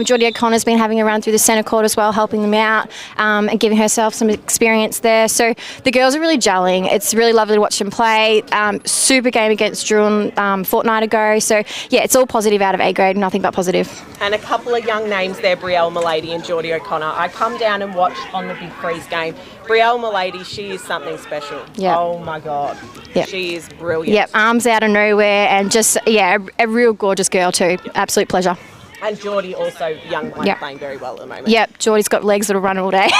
Geordie O'Connor's been having a run through the centre court as well, helping them out and giving herself some experience there. So the girls are really gelling. It's really lovely to watch them play. Super game against Druin fortnight ago. So yeah, it's all positive out of A grade, nothing but positive. And a couple of young names there, Brielle Milady and Geordie O'Connor. I come down and watch on the Big Freeze game. Brielle Milady, she is something special. Yep. Oh my God. Yep. She is brilliant. Yep, arms out of nowhere and just, a real gorgeous girl too. Absolute pleasure. And Geordie also young, playing very well at the moment. Yep, Geordie's got legs that'll run all day.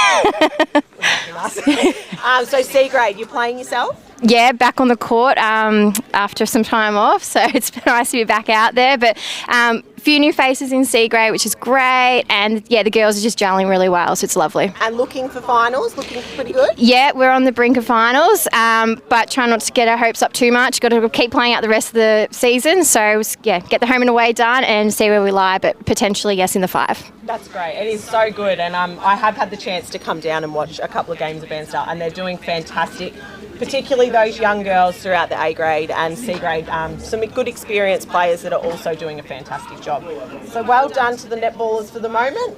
So C grade, you're playing yourself? Yeah, back on the court after some time off, so it's nice to be back out there. But a few new faces in C grade, which is great, and the girls are just gelling really well, so it's lovely. And looking for finals, looking pretty good? Yeah, we're on the brink of finals, but try not to get our hopes up too much. Got to keep playing out the rest of the season, so get the home and away done and see where we lie, but potentially yes in the 5. That's great. It is so good, and I have had the chance to come down and watch a couple of games of Bairnsdale, and they're doing fantastic, particularly those young girls throughout the A grade and C grade. Some good experienced players that are also doing a fantastic job. So well done to the netballers for the moment.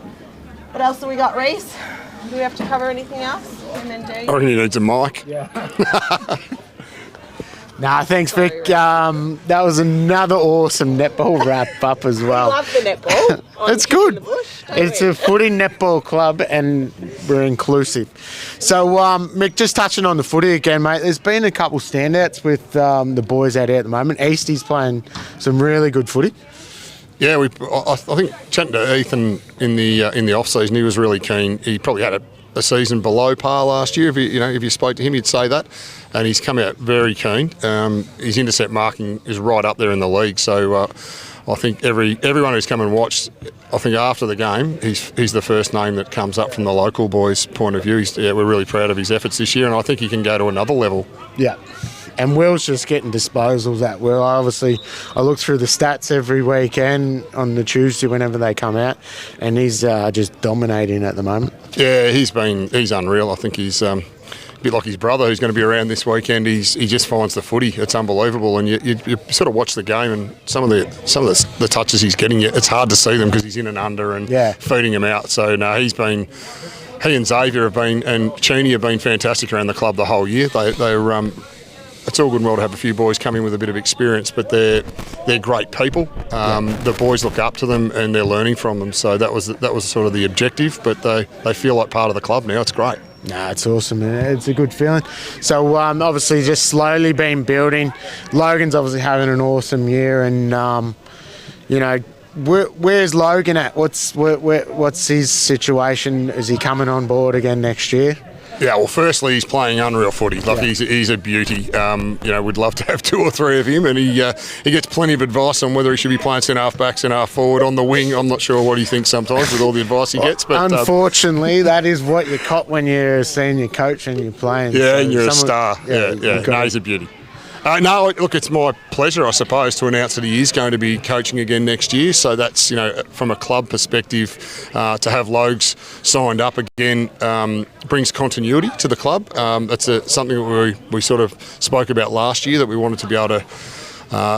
What else have we got, Reese? Do we have to cover anything else? And then I reckon he needs a mic. Nah, thanks, Vic. That was another awesome netball wrap up as well. I love the netball. It's good. It's a footy netball club and we're inclusive. So, Mick, just touching on the footy again, mate, there's been a couple standouts with the boys out here at the moment. Eastie's playing some really good footy. Yeah, I think chatting to Ethan in the off season, he was really keen. He probably had a season below par last year. If you spoke to him, he'd say that, and he's come out very keen. His intercept marking is right up there in the league. So I think everyone who's come and watched, I think after the game, he's the first name that comes up from the local boys' point of view. We're really proud of his efforts this year, and I think he can go to another level. Yeah. And Will's just getting disposals at Will. I look through the stats every weekend on the Tuesday whenever they come out, and he's just dominating at the moment. Yeah, he's unreal. I think he's a bit like his brother, who's going to be around this weekend. He just finds the footy. It's unbelievable, and you sort of watch the game, and some of the touches he's getting, it's hard to see them because he's in and under and feeding them out. So no, he and Xavier have been, and Cheney have been fantastic around the club the whole year. They're it's all good and well to have a few boys come in with a bit of experience, but they're great people. The boys look up to them and they're learning from them. So that was sort of the objective, but they feel like part of the club now. It's great. No, it's awesome, man. It's a good feeling. So obviously just slowly been building. Logan's obviously having an awesome year, and where's Logan at? What's his situation? Is he coming on board again next year? Yeah, well, firstly, he's playing unreal footy. He's a beauty. We'd love to have 2 or 3 of him, and he gets plenty of advice on whether he should be playing centre half back, centre half forward, on the wing. I'm not sure what he thinks sometimes with all the advice he gets. But unfortunately, that is what you cop when you're a senior coach and you're playing. Yeah, and you're a star. Yeah. No, he's a beauty. No, look, it's my pleasure, I suppose, to announce that he is going to be coaching again next year. So that's, from a club perspective, to have Logs signed up again brings continuity to the club. That's something that we sort of spoke about last year, that we wanted to be able to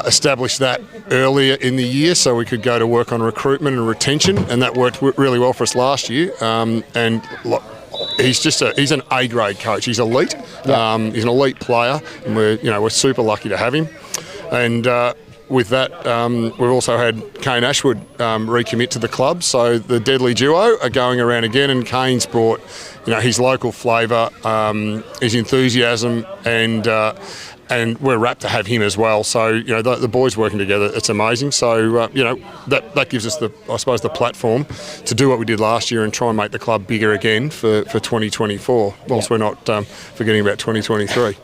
establish that earlier in the year so we could go to work on recruitment and retention, and that worked really well for us last year. He's an A-grade coach. He's elite. He's an elite player, and we're super lucky to have him. And with that, we've also had Kane Ashwood recommit to the club. So the deadly duo are going around again, and Kane's brought his local flavour, his enthusiasm, and we're rapt to have him as well. So, the boys working together, it's amazing. So, that gives us the platform to do what we did last year and try and make the club bigger again for 2024, whilst we're not forgetting about 2023.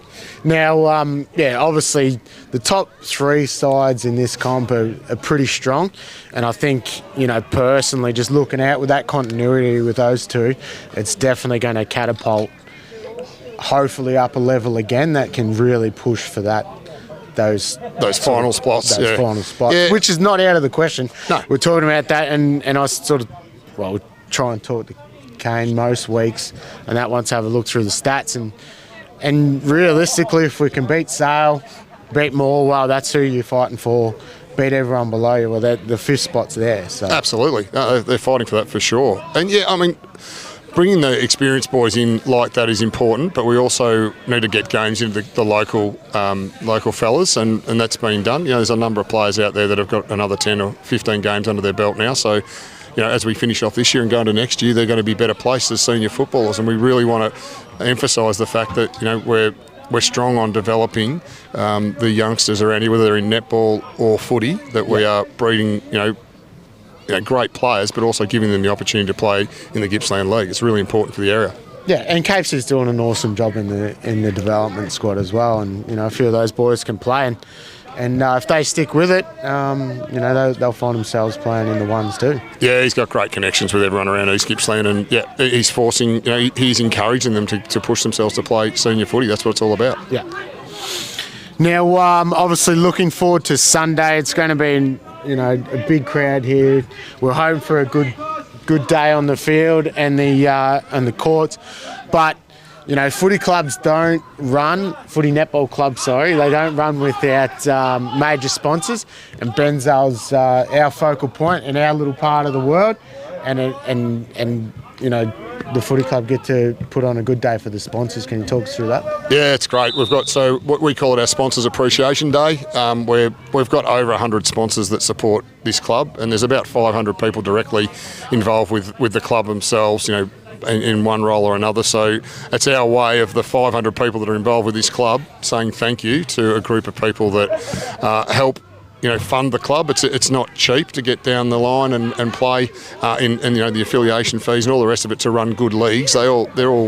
Now, obviously the top 3 sides in this comp are pretty strong, and I think, personally, just looking out with that continuity with those 2, it's definitely going to catapult hopefully up a level again that can really push for those final spots. Final spots, which is not out of the question. No. We're talking about that, and I we try and talk to Kane most weeks, and that wants to have a look through the stats, and realistically, if we can beat Sale, beat Morwell, that's who you're fighting for. Beat everyone below you. Well, the 5th spot's there. So absolutely, they're fighting for that for sure. And bringing the experienced boys in like that is important, but we also need to get games into the local fellas, and that's been done. There's a number of players out there that have got another 10 or 15 games under their belt now. So, as we finish off this year and go into next year, they're going to be better placed as senior footballers, and we really want to emphasise the fact that we're strong on developing the youngsters around here, whether they're in netball or footy, that we are breeding, great players, but also giving them the opportunity to play in the Gippsland League. It's really important for the area. Yeah, and Capes is doing an awesome job in the development squad as well, and a few of those boys can play, and if they stick with it, they'll find themselves playing in the ones too. Yeah, he's got great connections with everyone around East Gippsland, and he's forcing, he's encouraging them to push themselves to play senior footy. That's what it's all about. Yeah. Now, obviously, looking forward to Sunday. It's going to be a big crowd here. We're hoping for a good day on the field and the courts, but footy clubs don't run. Footy netball clubs, they don't run without major sponsors, and Bairnsdale's our focal point and our little part of the world, and the footy club get to put on a good day for the sponsors. Can you talk us through that? Yeah, it's great. We've got what we call it our Sponsors Appreciation Day, where we've got over 100 sponsors that support this club, and there's about 500 people directly involved with the club themselves, in one role or another. So it's our way of the 500 people that are involved with this club saying thank you to a group of people that help fund the club. It's not cheap to get down the line and play, and the affiliation fees and all the rest of it to run good leagues. They're all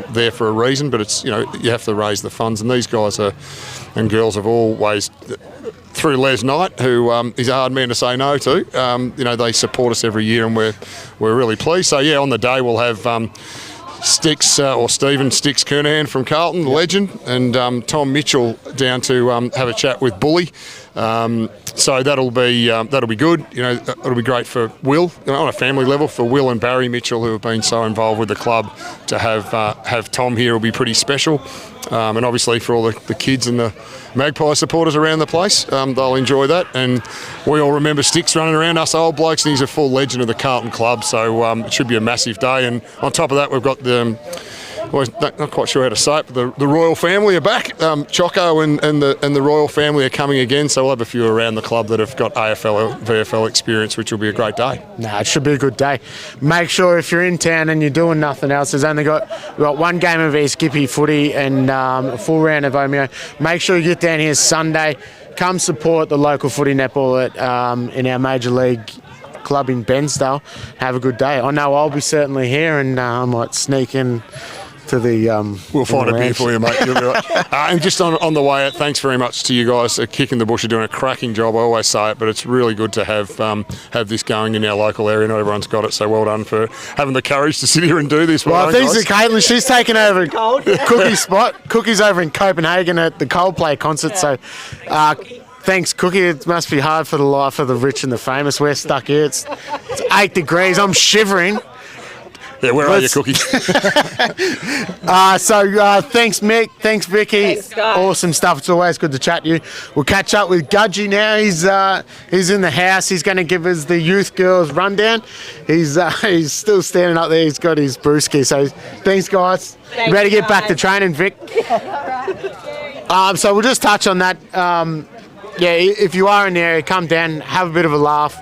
there for a reason, but it's you have to raise the funds, and these guys and girls have always, through Les Knight, who is a hard man to say no to. They support us every year, and we're really pleased. So on the day we'll have Sticks or Stephen Sticks Kernahan from Carlton, the legend, and Tom Mitchell down to have a chat with Bully. So that'll be good. You know, it'll be great for Will, you know, on a family level, for Will and Barry Mitchell, who have been so involved with the club. To have Tom here will be pretty special. And obviously for all the kids and the Magpie supporters around the place, they'll enjoy that. And we all remember Sticks running around, us old blokes, and he's a full legend of the Carlton club. So it should be a massive day. And on top of that, we've got the... Well, not quite sure how to say it, but the royal family are back. Choco and the royal family are coming again, so we'll have a few around the club that have got AFL or VFL experience, which will be a great day. No, it should be a good day. Make sure if you're in town and you're doing nothing else, we've got one game of East Skippy footy and a full round of Omeo. Make sure you get down here Sunday. Come support the local footy netball in our major league club in Bairnsdale. Have a good day. I know I'll be certainly here, and I might sneak in to the we'll find a beer for you, mate. You'll be right. And just on the way out, thanks very much to you guys. Kick in the Bush are doing a cracking job. I always say it, but it's really good to have this going in our local area. Not everyone's got it, so well done for having the courage to sit here and do this. Well, thanks to Caitlin. She's taken over Cookie's spot. Cookie's over in Copenhagen at the Coldplay concert, so... thanks, Cookie. It must be hard for the life of the rich and the famous. We're stuck here. It's 8 degrees. I'm shivering. Yeah, where are you, Cookie? Thanks, Mick. Thanks, Vicky. Thanks, guys. Awesome stuff. It's always good to chat to you. We'll catch up with Gudgy now. He's in the house. He's going to give us the youth girls rundown. He's still standing up there. He's got his brewski. So thanks, guys. Thanks, Ready to get back guys. to training, Vic. So we'll just touch on that. If you are in the area, come down, have a bit of a laugh,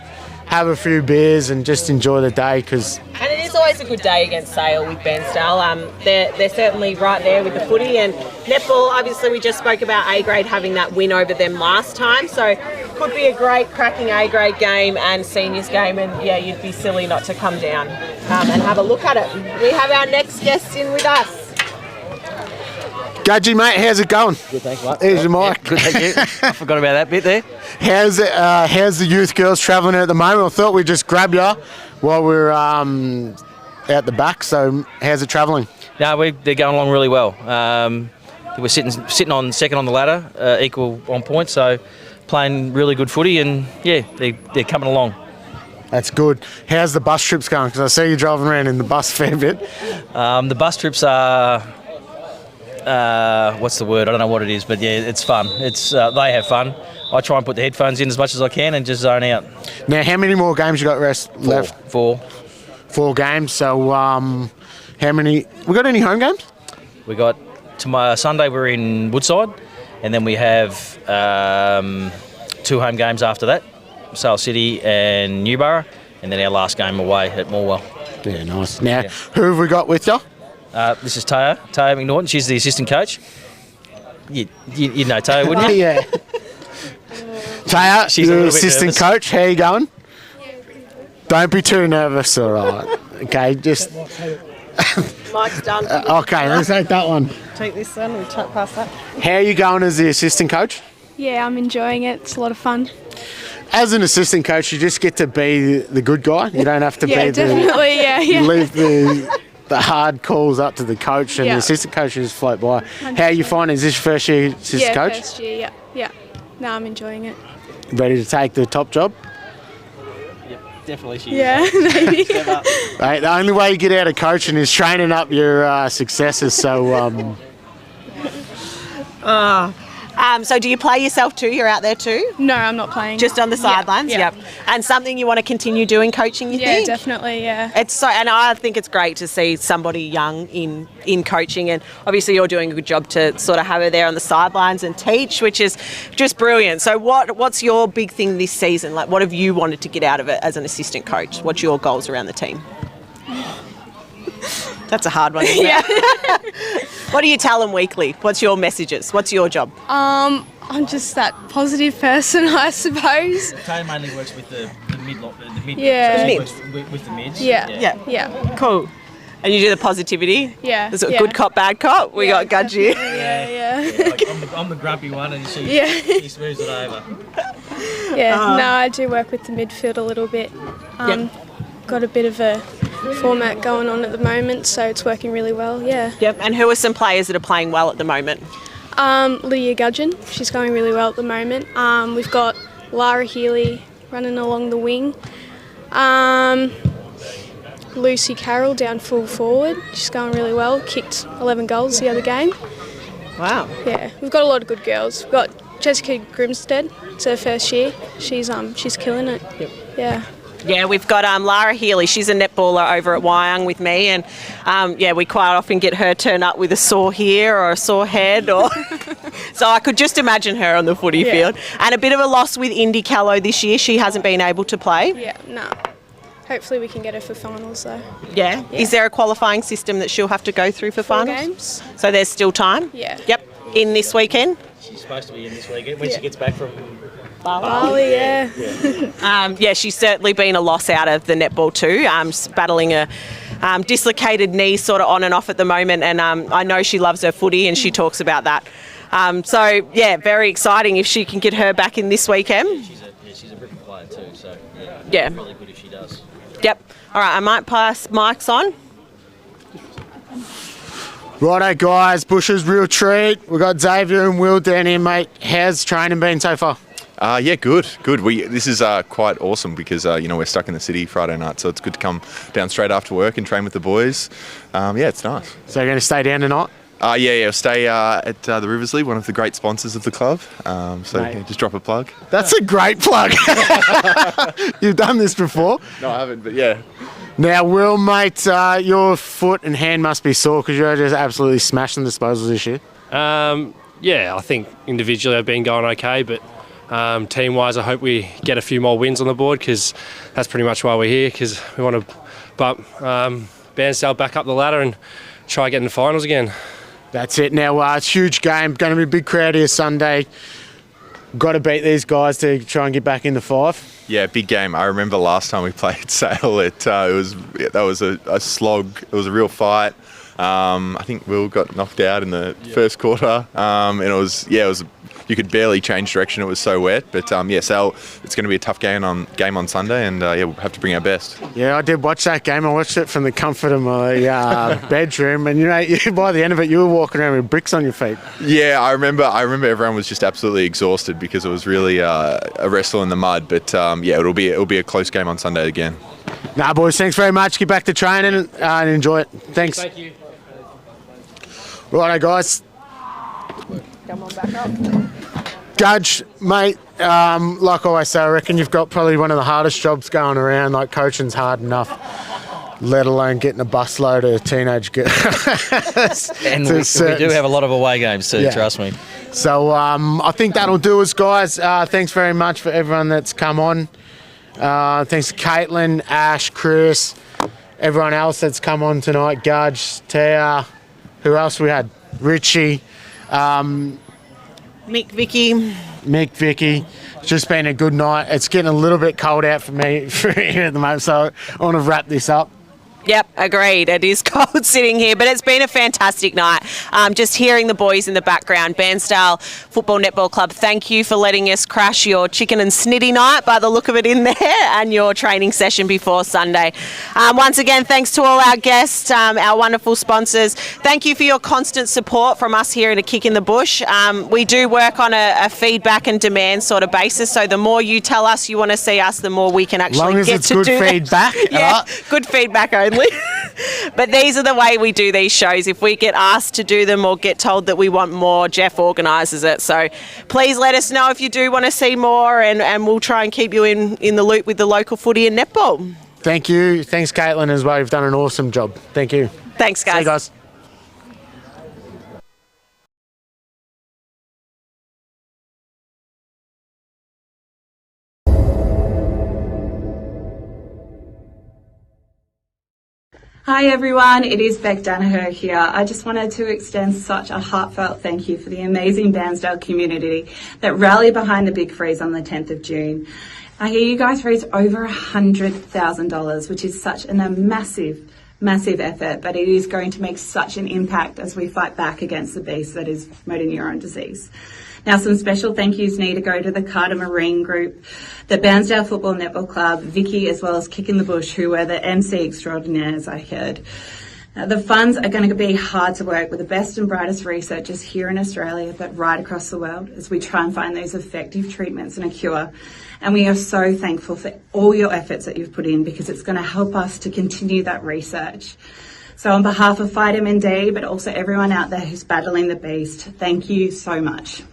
have a few beers, and just enjoy the day because. And it is always a good day against Sale with Bairnsdale. They're certainly right there with the footy, and netball, obviously we just spoke about A-grade having that win over them last time, so could be a great cracking A-grade game and seniors game, and yeah, you'd be silly not to come down and have a look at it. We have our next guest in with us. Gudgy, mate, how's it going? Good, thanks, mate. There's your mic. Yeah, good, thank you. I forgot about that bit there. How's the youth girls travelling at the moment? I thought we'd just grab you while we're out the back. So how's it travelling? No, they're going along really well. We're sitting on second on the ladder, equal on points. So playing really good footy, and yeah, they're coming along. That's good. How's the bus trips going? Because I see you driving around in the bus a fair bit. The bus trips are. What's the word? I don't know what it is, but yeah, it's fun. It's they have fun. I try and put the headphones in as much as I can and just zone out. Now, how many more games you got left? Four. 4 games. So, how many? We got any home games? We got tomorrow Sunday. We're in Woodside, and then we have 2 home games after that: Sale City and Newborough, and then our last game away at Morwell. Yeah, nice. Now, who have we got with you? This is Taya McNaughton. She's the assistant coach. You know Taya, wouldn't you? Yeah. Taya, she's the assistant coach. How you going? Don't be too nervous, all right. Okay, just... Mike's done. Okay, let's take that one. Take this one, we'll chat past that. How are you going as the assistant coach? Yeah, I'm enjoying it. It's a lot of fun. As an assistant coach, you just get to be the good guy. You don't have to be definitely, You leave the hard calls up to the coach, and the assistant coaches float by. 100%. How are you finding? Is this your first year assistant coach? Yeah, first year, yeah. No, I'm enjoying it. Ready to take the top job? Yep, definitely she is. Yeah, maybe. Right, the only way you get out of coaching is training up your successors, so... So do you play yourself too? You're out there too? No, I'm not playing. Just on the sidelines? Yeah. Yep. And something you want to continue doing, coaching, you think? Yeah, definitely, yeah. It's so, and I think it's great to see somebody young in coaching, and obviously you're doing a good job to sort of have her there on the sidelines and teach, which is just brilliant. So what's your big thing this season? Like, what have you wanted to get out of it as an assistant coach? What's your goals around the team? That's a hard one, isn't it? What do you tell them weekly? What's your messages? What's your job? I'm just that positive person, I suppose. Taya mainly works with the mid. Yeah. The works with the mids. Yeah. Cool. And you do the positivity? Yeah. Is it good cop, bad cop? We got Gudgy. Yeah. I'm the grumpy one, and she smooths it over. Yeah. No, I do work with the midfield a little bit. Got a bit of a format going on at the moment, so it's working really well, yeah. Yep. And who are some players that are playing well at the moment? Leah Gudgeon, she's going really well at the moment. We've got Lara Healy running along the wing. Lucy Carroll down full forward, she's going really well, kicked 11 goals the other game. Wow. Yeah, we've got a lot of good girls. We've got Jessica Grimstead, it's her first year. She's killing it. Yep. Yeah. Yeah, we've got Lara Healy. She's a netballer over at Wyong with me, and we quite often get her turn up with a sore here or a sore head, or so I could just imagine her on the footy field. And a bit of a loss with Indy Callow this year. She hasn't been able to play. Yeah, no. Hopefully we can get her for finals though. Yeah. Is there a qualifying system that she'll have to go through for 4 finals? games. So there's still time? Yeah. Yep. In this weekend? She's supposed to be in this weekend when she gets back from Bali, yeah. She's certainly been a loss out of the netball too. She's battling a dislocated knee sort of on and off at the moment, and I know she loves her footy and she talks about that. Very exciting if she can get her back in this weekend. She's a brilliant player too, so yeah. Really good if she does. Yep. All right, I might pass mics on. Righto, guys, Bush's real treat. We've got Xavier and Will down here, mate. How's training been so far? Good. This is quite awesome because we're stuck in the city Friday night, so it's good to come down straight after work and train with the boys. It's nice. So you're going to stay down tonight? Stay at the Riversley, one of the great sponsors of the club. Just drop a plug. That's a great plug. You've done this before? No, I haven't, but yeah. Now, Will, mate, your foot and hand must be sore because you're just absolutely smashing disposals this year. I think individually I've been going okay, but team-wise I hope we get a few more wins on the board because that's pretty much why we're here, because we want to bump Bairnsdale back up the ladder and try getting the finals again. That's it. Now, it's a huge game. Going to be a big crowd here Sunday. Got to beat these guys to try and get back in the 5. Yeah, big game. I remember last time we played Sale, that was a slog. It was a real fight. I think Will got knocked out in the first quarter, and it was you could barely change direction. It was so wet. But Sale, it's going to be a tough game on Sunday, and we'll have to bring our best. Yeah, I did watch that game. I watched it from the comfort of my bedroom, and by the end of it, you were walking around with bricks on your feet. Yeah, I remember everyone was just absolutely exhausted because it was really a wrestle in the mud. But it'll be a close game on Sunday again. Nah, boys, thanks very much. Get back to training and enjoy it. Thanks. Thank you. Righto, guys. Come on back up. Gudge, mate, like I always say, I reckon you've got probably one of the hardest jobs going around. Like, coaching's hard enough, let alone getting a busload of teenage girls. And we do have a lot of away games too, trust me. So I think that'll do us, guys. Thanks very much for everyone that's come on. Thanks to Caitlin, Ash, Chris, everyone else that's come on tonight, Gudge, Tia, who else we had? Richie. Mick, Vicky. It's just been a good night. It's getting a little bit cold out for me here at the moment, so I want to wrap this up. Yep, agreed. It is cold sitting here, but it's been a fantastic night. Just hearing the boys in the background. Bairnsdale Football Netball Club, thank you for letting us crash your chicken and snitty night by the look of it in there, and your training session before Sunday. Once again, thanks to all our guests, our wonderful sponsors. Thank you for your constant support from us here at A Kick in the Bush. We do work on a feedback and demand sort of basis, so the more you tell us you want to see us, the more we can actually get to do that. As long as it's good feedback. Yeah, good feedback only. But these are the way we do these shows. If we get asked to do them or get told that we want more, Jeff organises it. So please let us know if you do want to see more, and we'll try and keep you in the loop with the local footy and netball. Thank you. Thanks, Caitlin, as well. You've done an awesome job. Thank you. Thanks, guys. See you guys. Hi everyone, it is Beck Danaher here. I just wanted to extend such a heartfelt thank you for the amazing Bairnsdale community that rallied behind the Big Freeze on the 10th of June. I hear you guys raised over $100,000, which is such a massive massive effort, but it is going to make such an impact as we fight back against the beast that is motor neurone disease. Now, some special thank yous need to go to the Carter Marine Group, the Bairnsdale Football and Netball Club, Vicky, as well as Kick in the Bush, who were the MC extraordinaires, I heard. The funds are going to be hard to work with the best and brightest researchers here in Australia, but right across the world, as we try and find those effective treatments and a cure. And we are so thankful for all your efforts that you've put in, because it's going to help us to continue that research. So on behalf of Fight MND, but also everyone out there who's battling the beast, thank you so much.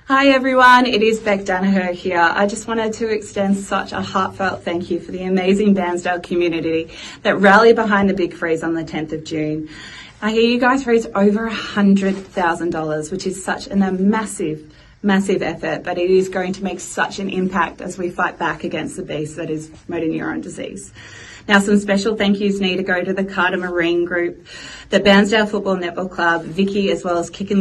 Hi everyone, it is Beck Danaher here. I just wanted to extend such a heartfelt thank you for the amazing Bairnsdale community that rallied behind the big freeze on the 10th of June. I hear you guys raised over $100,000, which is such a massive effort, but it is going to make such an impact as we fight back against the beast that is motor neurone disease. Now, some special thank yous need to go to the Carter Marine Group, the Bairnsdale Football and Netball Club, Vicky, as well as Kick in